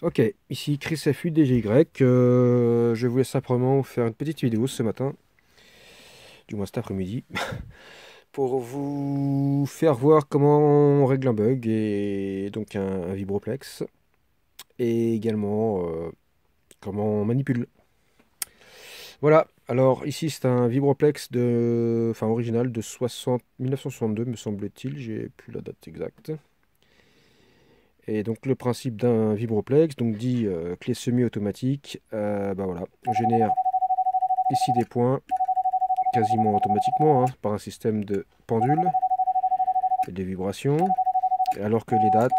Ok, ici Chris FU DGY. Je voulais simplement faire une petite vidéo ce matin, du moins cet après-midi, pour vous faire voir comment on règle un bug et donc un vibroplex, et également comment on manipule. Voilà, alors ici c'est un vibroplex enfin original de 1962 me semble-t-il, j'ai plus la date exacte. Et donc le principe d'un vibroplex, donc dit clé semi-automatique, bah voilà, on génère ici des points quasiment automatiquement hein, par un système de pendule et des vibrations, et alors que les dates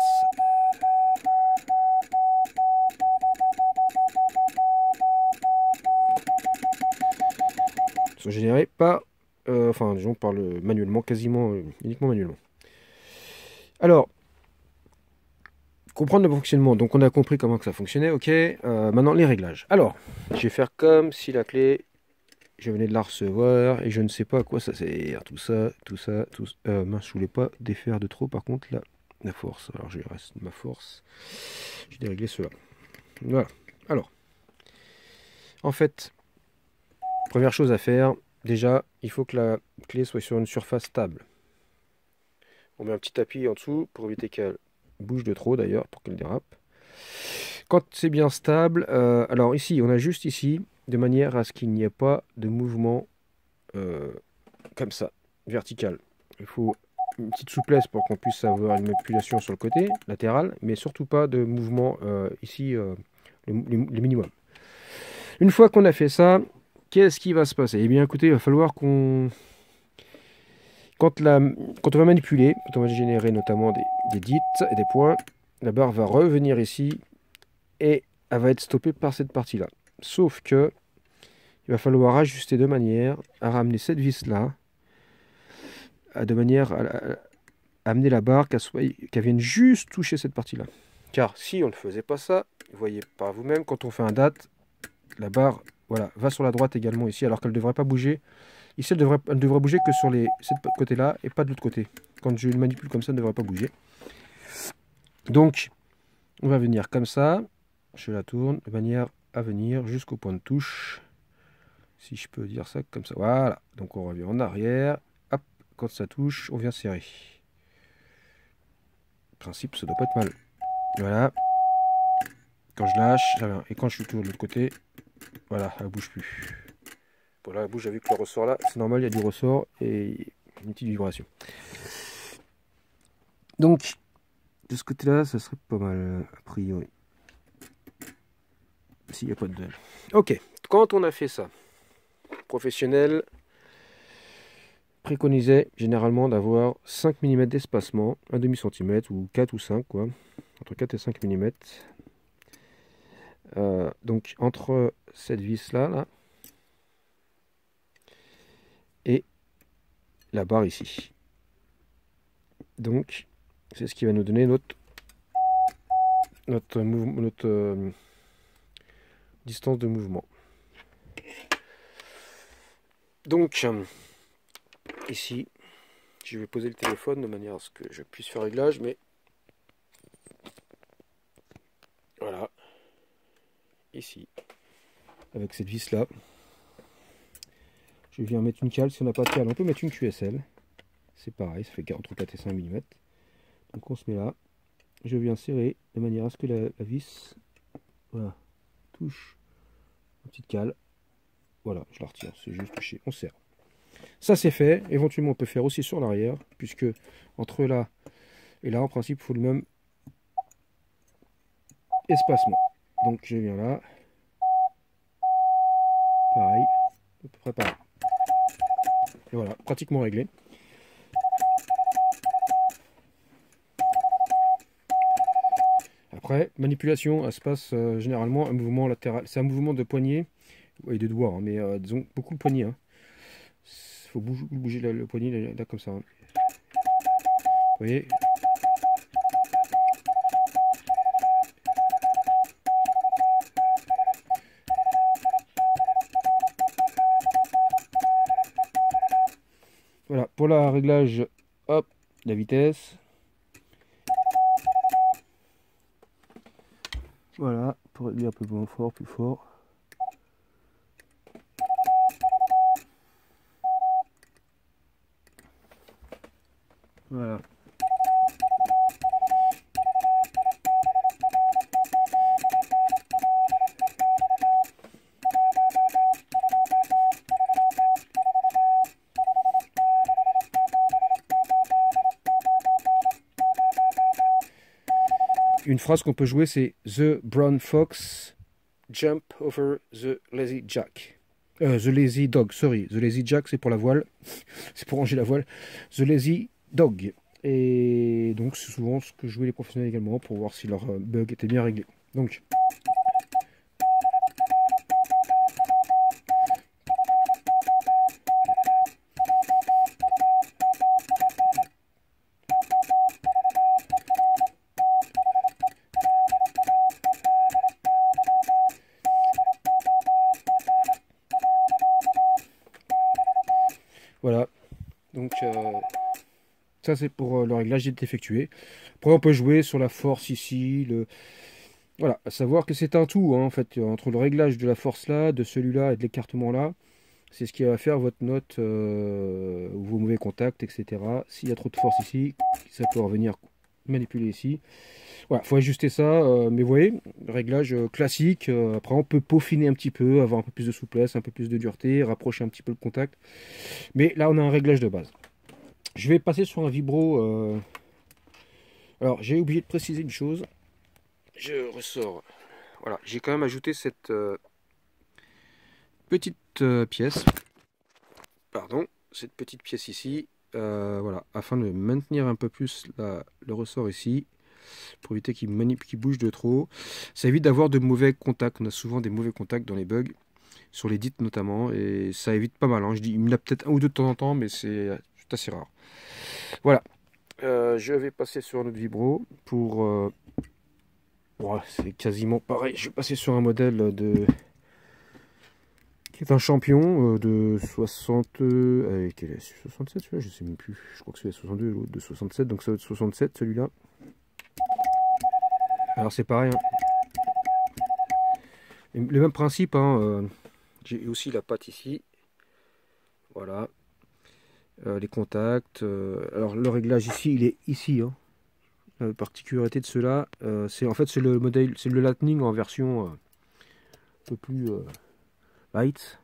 sont générées par, enfin disons par le manuellement, quasiment uniquement manuellement. Alors, comprendre le fonctionnement, donc on a compris comment que ça fonctionnait, ok. Maintenant les réglages. Alors, je vais faire comme si la clé, je venais de la recevoir et je ne sais pas à quoi ça sert. Tout ça, tout ça, tout ça. Mince, je voulais pas défaire de trop par contre la force. Alors je reste ma force. Je vais dérégler cela. Voilà. Alors, en fait, première chose à faire, déjà, il faut que la clé soit sur une surface stable. On met un petit tapis en dessous pour éviter qu'elle bouge de trop d'ailleurs, pour qu'elle dérape. Quand c'est bien stable, alors ici, on ajuste ici, de manière à ce qu'il n'y ait pas de mouvement euh, comme ça, vertical. Il faut une petite souplesse pour qu'on puisse avoir une manipulation sur le côté latéral, mais surtout pas de mouvement ici, les minimums. Une fois qu'on a fait ça, qu'est-ce qui va se passer? Eh bien écoutez, il va falloir qu'on... Quand on va manipuler, quand on va générer notamment des dits et des points, la barre va revenir ici et elle va être stoppée par cette partie-là. Sauf que il va falloir ajuster de manière à ramener cette vis-là, de manière à amener la barre qu'elle vienne juste toucher cette partie-là. Car si on ne faisait pas ça, vous voyez par vous-même, quand on fait un date, la barre voilà, va sur la droite également ici, alors qu'elle ne devrait pas bouger. Ici, elle devrait bouger que sur cette côté-là et pas de l'autre côté. Quand je le manipule comme ça, elle ne devrait pas bouger. Donc, on va venir comme ça. Je la tourne de manière à venir jusqu'au point de touche. Si je peux dire ça comme ça. Voilà. Donc, on revient en arrière. Hop, quand ça touche, on vient serrer. Principe, ça doit pas être mal. Voilà. Quand je lâche, ça vient. Et quand je tourne de l'autre côté, voilà, elle bouge plus. Bon, là, elle bouge avec le ressort là. C'est normal, il y a du ressort et une petite vibration. Donc, de ce côté-là, ça serait pas mal, a priori. S'il n'y a pas de duel. Ok, quand on a fait ça, professionnel préconisait généralement d'avoir 5 mm d'espacement, 1 demi-centimètre ou 4 ou 5, quoi. Entre 4 et 5 mm. Donc, entre cette vis-là, là, et la barre ici. Donc, c'est ce qui va nous donner notre distance de mouvement. Donc, ici, je vais poser le téléphone de manière à ce que je puisse faire réglage, mais voilà, ici, avec cette vis là, je viens mettre une cale. Si on n'a pas de cale, on peut mettre une QSL, c'est pareil, ça fait entre 4 et 5 mm. Donc on se met là, je viens serrer de manière à ce que la vis, voilà, touche une petite cale, voilà, je la retire, c'est juste touché, on serre. Ça c'est fait. Éventuellement on peut faire aussi sur l'arrière, puisque entre là et là en principe il faut le même espacement. Donc je viens là, pareil, à peu près pareil. Et voilà, pratiquement réglé. Après, manipulation, elle se passe généralement un mouvement latéral. C'est un mouvement de poignet et de doigts, hein, mais disons beaucoup le poignet. Il faut bouger le poignet là, comme ça. Hein. Vous voyez? Voilà, pour le réglage, hop, la vitesse. Voilà, pour régler un peu moins fort, plus fort. Voilà. Une phrase qu'on peut jouer, c'est The brown fox jump over the lazy jack. The lazy dog, sorry. The lazy jack, c'est pour la voile. C'est pour ranger la voile. The lazy dog. Et donc, c'est souvent ce que jouaient les professionnels également pour voir si leur bug était bien réglé. Donc, voilà. Donc, ça, c'est pour le réglage est effectué. Après, on peut jouer sur la force ici. Voilà, à savoir que c'est un tout, hein, en fait, entre le réglage de la force là, de celui-là et de l'écartement là. C'est ce qui va faire votre note, vos mauvais contacts, etc. S'il y a trop de force ici, ça peut revenir manipuler ici. Voilà, faut ajuster ça, mais vous voyez, réglage classique. Après, on peut peaufiner un petit peu, avoir un peu plus de souplesse, un peu plus de dureté, rapprocher un petit peu le contact. Mais là, on a un réglage de base. Je vais passer sur un vibro. Alors, j'ai oublié de préciser une chose. Je ressors. Voilà, j'ai quand même ajouté cette petite pièce. Pardon, cette petite pièce ici. Voilà, afin de maintenir un peu plus le ressort ici. Pour éviter qu'il bouge de trop. Ça évite d'avoir de mauvais contacts. On a souvent des mauvais contacts dans les bugs. Sur les dites notamment. Et ça évite pas mal. Hein. Je dis, il me l'a peut-être un ou deux de temps en temps, mais c'est assez rare. Voilà. Je vais passer sur un autre vibro pour... ouais, c'est quasiment pareil. Je vais passer sur un modèle qui est un champion de 60... quel est 67 celui-là? Je sais même plus. Je crois que c'est 62, l'autre de 67. Donc ça va être 67 celui-là. Alors c'est pareil. Hein. Le même principe. Hein, j'ai aussi la patte ici. Voilà. Les contacts. Alors le réglage ici, il est ici. Hein. La particularité de cela, c'est en fait c'est le modèle, c'est le Lightning en version un peu plus light.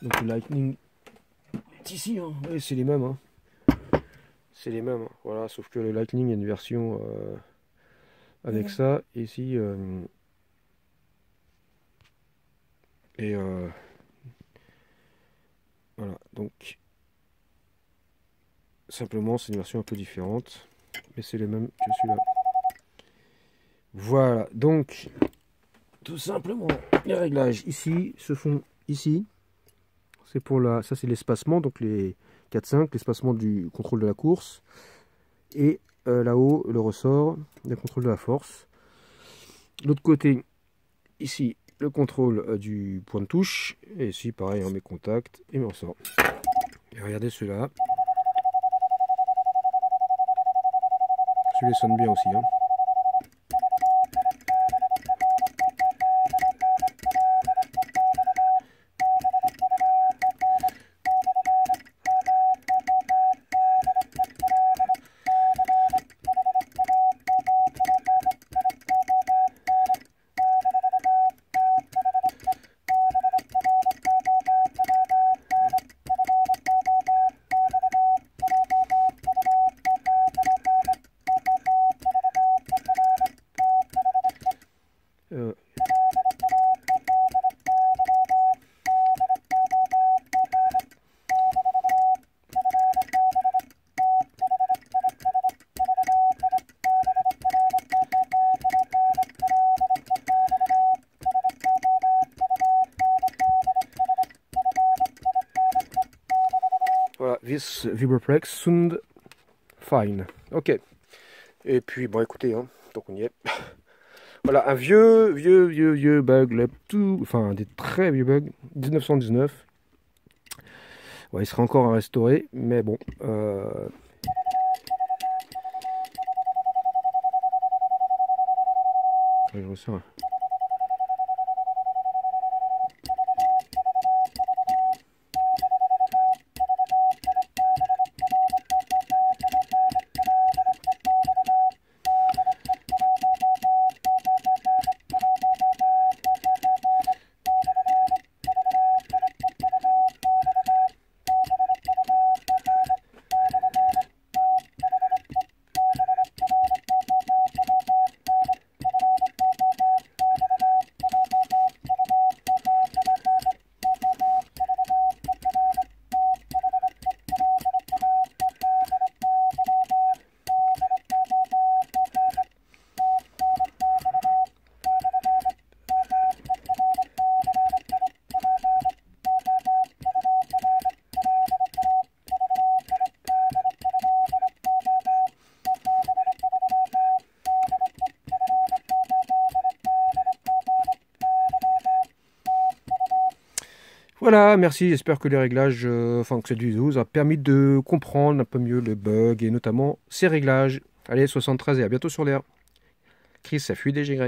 Donc le Lightning est ici. Hein. Ouais, c'est les mêmes. Hein. C'est les mêmes. Hein. Voilà, sauf que le Lightning a une version avec ça. Et ici. Et voilà. Donc simplement, c'est une version un peu différente. Mais c'est les mêmes que celui-là. Voilà, donc tout simplement les réglages ici se font ici. C'est pour ça c'est l'espacement, donc les 4-5, l'espacement du contrôle de la course. Et là-haut, le ressort, le contrôle de la force. L'autre côté, ici, le contrôle du point de touche. Et ici, pareil, mes contacts et mes ressorts. Et regardez ceux-là. Celui-là sonne bien aussi. Hein. Voilà, this Vibroplex sound fine. Ok. Et puis, bon, écoutez, hein, donc on y est. Voilà, un vieux bug, enfin, des très vieux bugs, 1919. Ouais, il serait encore à restaurer, mais bon. Je ressors. Voilà, merci, j'espère que les réglages, enfin que cette vidéo vous a permis de comprendre un peu mieux le bug et notamment ces réglages. Allez, 73 et à bientôt sur l'air. Chris, ça fuit des GY.